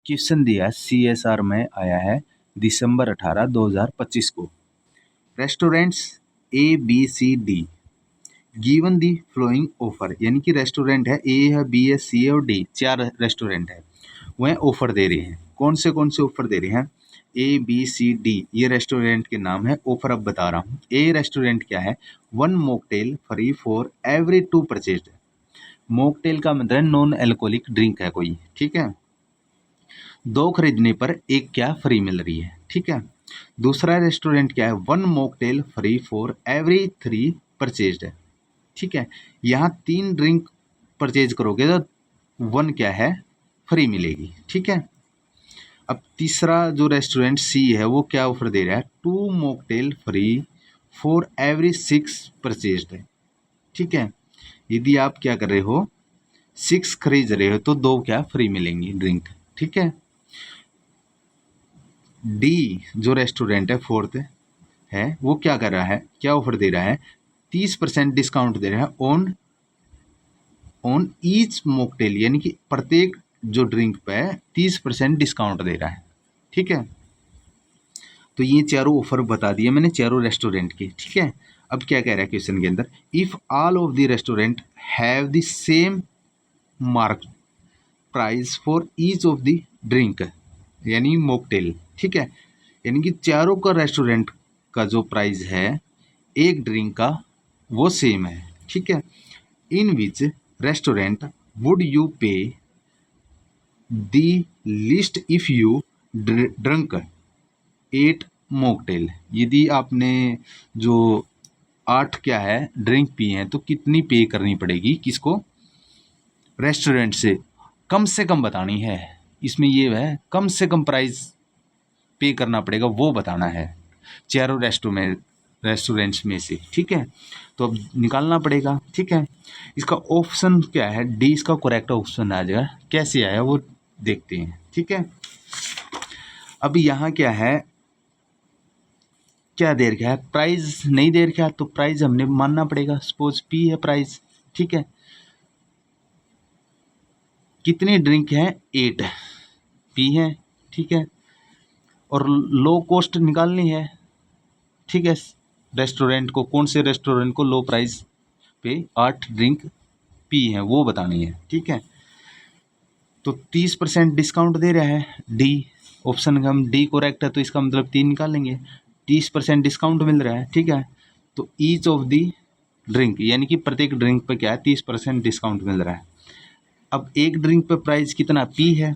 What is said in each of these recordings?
Question दिया है CSR में आया है दिसंबर 18 2025 को। Restaurants ABCD given the following offer, यानी कि रेस्टोरेंट है A है B है C है और D, चार रेस्टोरेंट है, वह ऑफर दे रहे हैं। कौन से ऑफर दे रहे हैं? ABCD ये रेस्टोरेंट के नाम है, ऑफर अब बता रहा हूँ। ए रेस्टोरेंट क्या है? 1 mocktail free for every 2 purchase. Mocktail का मतलब नॉन एल्कोहलिक ड्रिंक है कोई, ठीक है। 2 खरीदने पर एक क्या फ्री मिल रही है, ठीक है। दूसरा रेस्टोरेंट क्या है? 1 mocktail free for every 3 purchased है, ठीक है। यहाँ 3 ड्रिंक परचेज करोगे तो 1 क्या है? फ्री मिलेगी, ठीक है। अब तीसरा जो रेस्टोरेंट सी है वो क्या ऑफर दे रहा है? 2 mocktail free for every 6 purchased है, ठीक है। यदि आप क्या कर रहे हो, 6 खरीद रहे हो तो 2 क्या फ्री मिलेंगी ड्रिंक, ठीक है। डी जो रेस्टोरेंट है फोर्थ है वो क्या कर रहा है, क्या ऑफर दे रहा है? 30% डिस्काउंट दे रहा है ऑन ईच मॉकटेल, यानी कि प्रत्येक जो ड्रिंक पे 30% डिस्काउंट दे रहा है, ठीक है। तो ये चारों ऑफर बता दिए मैंने चारों रेस्टोरेंट के, ठीक है। अब क्या कह रहा है क्वेश्चन के अंदर? If all of the restaurant have the same mark price for each of the drink, यानी मॉकटेल, ठीक है। यानी कि चारों का रेस्टोरेंट का जो प्राइस है एक ड्रिंक का वो सेम है, ठीक है। In which restaurant would you pay the list if you drunk 8 mocktail? यदि आपने जो 8 क्या है ड्रिंक पी हैं तो कितनी पे करनी पड़ेगी किसको? रेस्टोरेंट से कम बतानी है। इसमें ये है कम से कम प्राइस पे करना पड़ेगा वो बताना है चारों रेस्टोरेंट्स में से, ठीक है। तो अब निकालना पड़ेगा, ठीक है। इसका ऑप्शन क्या है? डी इसका करेक्ट ऑप्शन आ जाएगा। कैसे आया वो देखते हैं, ठीक है। अब यहाँ क्या है, क्या दे रखा है? प्राइस नहीं दे रखा तो प्राइस हमने मानना पड़ेगा। सपोज पी है प्राइस, ठीक है। कितनी ड्रिंक है? 8 पी है, ठीक है। और लो कॉस्ट निकालनी है, ठीक है। रेस्टोरेंट को, कौन से रेस्टोरेंट को लो प्राइस पे 8 ड्रिंक पी है वो बतानी है, ठीक है। तो 30% डिस्काउंट दे रहा है डी ऑप्शन, हम डी करेक्ट है तो इसका मतलब 3 निकालेंगे। 30% डिस्काउंट मिल रहा है, ठीक है। तो ईच ऑफ दी ड्रिंक, यानी कि प्रत्येक ड्रिंक पे क्या है? 30% डिस्काउंट मिल रहा है। अब एक ड्रिंक पे प्राइस कितना? पी है।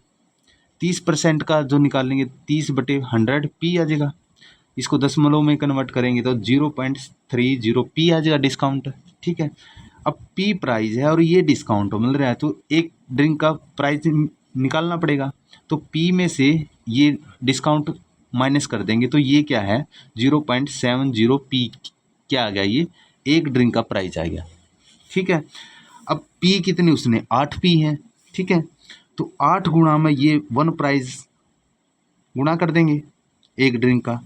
30% का जो निकालेंगे 30/100 पी आ जाएगा। इसको दशमलव में कन्वर्ट करेंगे तो 0.30 पी आ जाएगा डिस्काउंट, ठीक है। अब पी प्राइस है और ये डिस्काउंट मिल रहा है तो एक ड्रिंक का प्राइस निकालना पड़ेगा। तो पी में से ये डिस्काउंट माइनस कर देंगे तो ये क्या है? 0.70 पी क्या आ गया? ये एक ड्रिंक का प्राइस आ गया, ठीक है। अब पी कितनी उसने? 8 पी है, ठीक है। तो 8 गुणा में ये 1 प्राइस गुणा कर देंगे एक ड्रिंक का।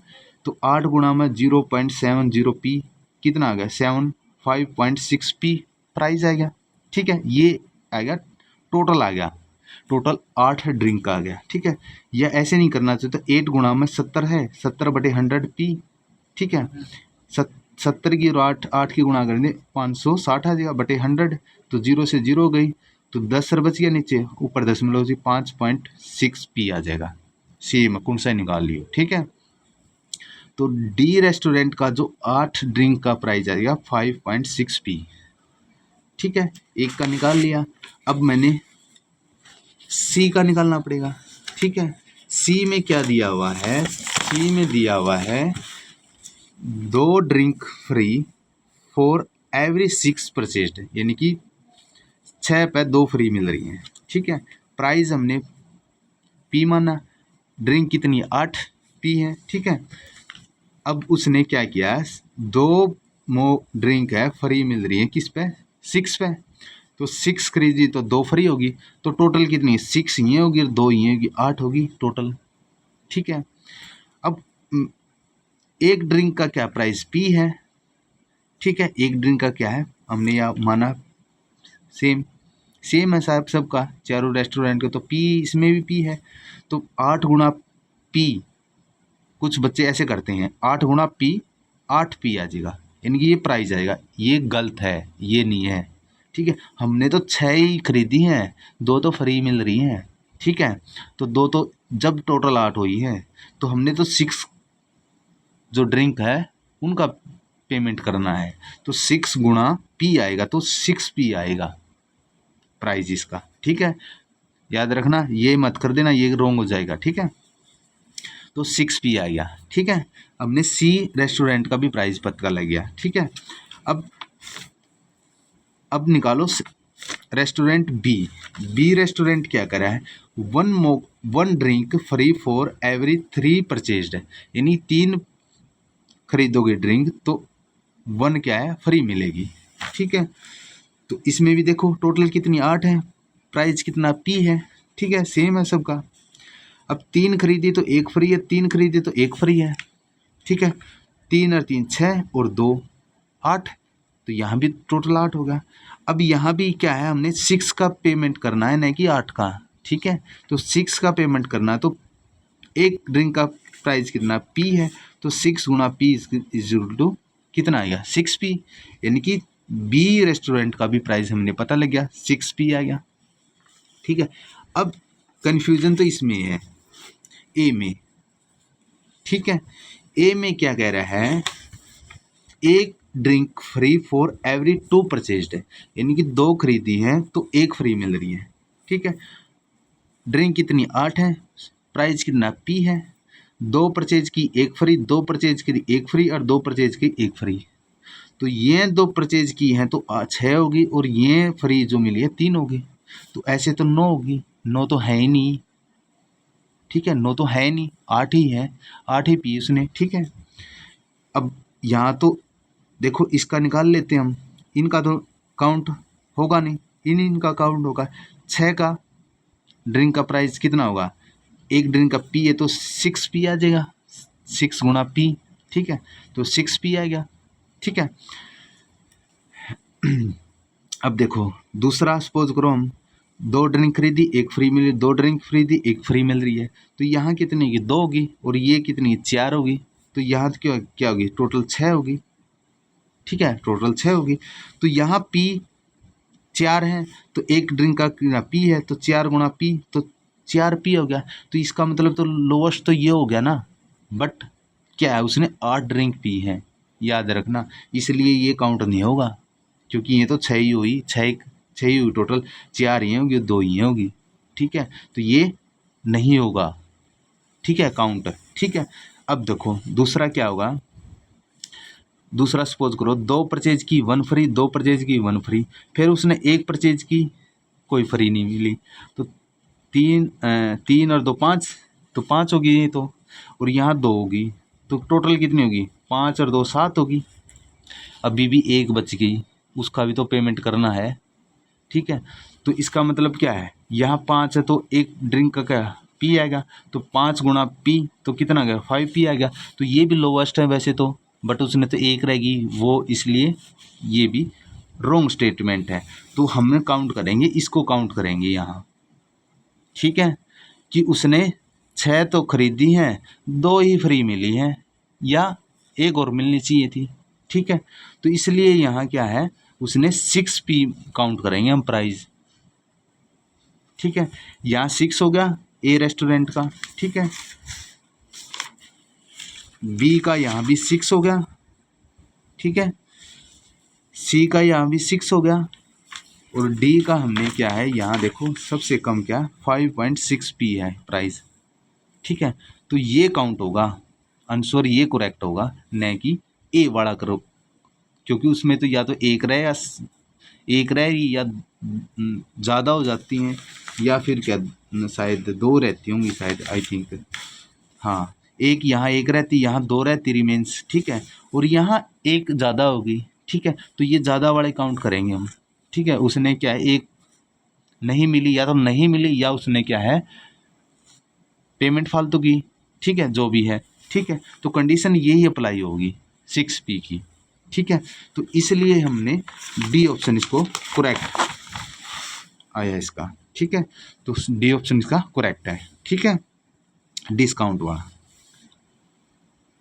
तो 8 गुणा में 0.70 पी कितना आ गया? 5.6 पी प्राइस आ गया, ठीक है। ये आ गया टोटल, आ गया टोटल 8 ड्रिंक का आ गया, ठीक है। या ऐसे नहीं करना चाहिए तो 8 गुणा में 70 है, 70/100 पी, ठीक है। 70 की और 8 की गुणा करेंगे 560 आ जाएगा बटे 100। तो 0 से 0 गई तो 10 बच गया नीचे, ऊपर दशमलव से 5.6 पी आ जाएगा। सेम कौन सा निकाल लियो, ठीक है। तो डी रेस्टोरेंट का जो 8 ड्रिंक का प्राइस आएगा 5.6 पी, ठीक है। एक का निकाल लिया। अब मैंने सी का निकालना पड़ेगा, ठीक है। सी में क्या दिया हुआ है? सी में दिया हुआ है 2 drink free for every 6 purchased, यानी कि 6 पे 2 फ्री मिल रही हैं, ठीक है। प्राइस हमने पी माना, ड्रिंक कितनी? 8 पी है, ठीक है। अब उसने क्या किया? 2 ड्रिंक है फ्री मिल रही है किस पे? 6 पे। तो 6 खरीदी तो 2 फ्री होगी, तो टोटल कितनी? 6 ये होगी और 2 ये होगी, 8 होगी टोटल, ठीक है। अब एक ड्रिंक का क्या प्राइस? पी है, ठीक है। एक ड्रिंक का क्या है? हमने यहाँ माना सेम, सेम है साहब सबका, चारों रेस्टोरेंट का, तो पी इसमें भी पी है, तो 8 गुणा पी, कुछ बच्चे ऐसे करते हैं 8 गुणा पी 8 पी आ जाएगा, यानी कि ये प्राइस आएगा। ये गलत है, ये नहीं है, ठीक है। हमने तो 6 ही खरीदी हैं, 2 तो फ्री मिल रही हैं, ठीक है। तो 2 तो जब टोटल 8 हुई है तो हमने तो 6 जो ड्रिंक है उनका पेमेंट करना है, तो 6 गुणा पी आएगा, तो 6 पी आएगा प्राइस इसका, ठीक है। याद रखना, ये मत कर देना, ये रॉन्ग हो जाएगा, ठीक है। तो 6 पी आ गया, ठीक है। हमने सी रेस्टोरेंट का भी प्राइस पता लग गया, ठीक है। अब निकालो रेस्टोरेंट बी। बी रेस्टोरेंट क्या करा है, 1 drink free for every 3 purchased, यानी 3 खरीदोगे ड्रिंक तो 1 क्या है, फ्री मिलेगी, ठीक है। तो इसमें भी देखो टोटल कितनी 8 है, प्राइस कितना पी है, ठीक है, सेम है सबका। अब 3 खरीदी तो 1 फ्री है, 3 खरीदी तो 1 फ्री है, ठीक है। 3 और 3 6 और 2 8, तो यहाँ भी टोटल 8 होगा। अब यहाँ भी क्या है, हमने 6 का पेमेंट करना है, नहीं कि 8 का, ठीक है। तो 6 का पेमेंट करना है, तो एक ड्रिंक का प्राइस कितना पी है, तो 6 गुणा पी इज टू कितना आएगा 6 पी, यानी कि बी रेस्टोरेंट का भी प्राइस हमने पता लग गया, 6 पी आ गया, ठीक है। अब कन्फ्यूजन तो इसमें है ए में, ठीक है। ए में क्या कह रहा है, एक drink free for every 2 purchased है, यानी कि 2 खरीदी है तो 1 फ्री मिल रही है, ठीक है। ड्रिंक कितनी 8 है, प्राइस कितना पी है, 2 परचेज की 1 फ्री, 2 परचेज की 1 फ्री और 2 परचेज की 1 फ्री, तो ये 2 परचेज की हैं तो 6 होगी, और ये फ्री जो मिली है 3 होगी, तो ऐसे तो 9 होगी, 9 तो है ही नहीं, ठीक है, 9 तो है नहीं, 8 ही है, 8 ही पी उसने, ठीक है। अब यहाँ तो देखो इसका निकाल लेते हैं हम, इनका तो काउंट होगा नहीं, इनका काउंट होगा। 6 का ड्रिंक का प्राइस कितना होगा, एक ड्रिंक का पी है तो 6 पी आ जाएगा, 6 गुणा पी, ठीक है, तो 6 पी आ गया, ठीक है। अब देखो दूसरा, सपोज करो हम 2 ड्रिंक खरीदी 1 फ्री मिली, 2 ड्रिंक खरीदी 1 फ्री मिल रही है, तो यहाँ कितनी होगी 2 होगी, और ये कितनी 4 होगी, तो यहाँ क्या क्या होगी, टोटल 6 होगी, ठीक है, टोटल 6 होगी। तो यहाँ पी 4 है, तो एक ड्रिंक का पी है तो 4 गुणा पी, तो 4 पी हो गया, तो इसका मतलब तो लोवेस्ट तो ये हो गया ना, बट क्या है उसने 8 ड्रिंक पी है, याद रखना, इसलिए ये काउंट नहीं होगा, क्योंकि ये तो 6 ही हुई, 6 ही हुई टोटल, 4 ही होगी 2 ही होगी, ठीक है, तो ये नहीं होगा, ठीक है, काउंट, ठीक है। अब देखो दूसरा क्या होगा, दूसरा सपोज करो 2 परचेज की 1 फ्री, 2 परचेज की 1 फ्री, फिर उसने 1 परचेज की कोई फ्री नहीं मिली, तो 3 और 2 5, तो 5 होगी ये तो, और यहाँ 2 होगी, तो टोटल कितनी होगी 5 और 2 7 होगी। अभी भी एक बच गई, उसका भी तो पेमेंट करना है, ठीक है। तो इसका मतलब क्या है, यहाँ 5 है तो एक ड्रिंक का क्या पी आएगा, तो 5 गुणा पी तो कितना गया 5 पी आ गया, तो ये भी लोवेस्ट है वैसे तो, बट उसने तो 1 रहेगी वो, इसलिए ये भी रॉन्ग स्टेटमेंट है। तो हम काउंट करेंगे, इसको काउंट करेंगे यहाँ, ठीक है, कि उसने 6 तो खरीदी हैं, 2 ही फ्री मिली हैं, या 1 और मिलनी चाहिए थी, ठीक है। तो इसलिए यहाँ क्या है, उसने 6 पी काउंट करेंगे हम प्राइस, ठीक है। यहाँ 6 हो गया ए रेस्टोरेंट का, ठीक है। बी का यहाँ भी 6 हो गया, ठीक है। सी का यहाँ भी 6 हो गया, और डी का हमने क्या है, यहाँ देखो सबसे कम क्या 5.6 पी है प्राइस, ठीक है। तो ये काउंट होगा, आंसर ये करेक्ट होगा, न कि ए वाला करो, क्योंकि उसमें तो या तो एक रहे या या ज़्यादा हो जाती हैं, या फिर क्या शायद 2 रहती होंगी शायद, आई थिंक, हाँ, एक यहाँ 1 रहती, यहाँ 2 रहती रिमेंस, ठीक है, और यहाँ 1 ज़्यादा होगी, ठीक है। तो ये ज़्यादा वाले काउंट करेंगे हम, ठीक है। उसने क्या है 1 नहीं मिली, या तो नहीं मिली, या उसने क्या है पेमेंट फालतू की, ठीक है, जो भी है, ठीक है। तो कंडीशन यही अप्लाई होगी 6 पी की, ठीक है। तो इसलिए हमने बी ऑप्शन इसको करेक्ट आया इसका, ठीक है। तो डी ऑप्शन इसका करेक्ट है, ठीक है, डिस्काउंट वाला।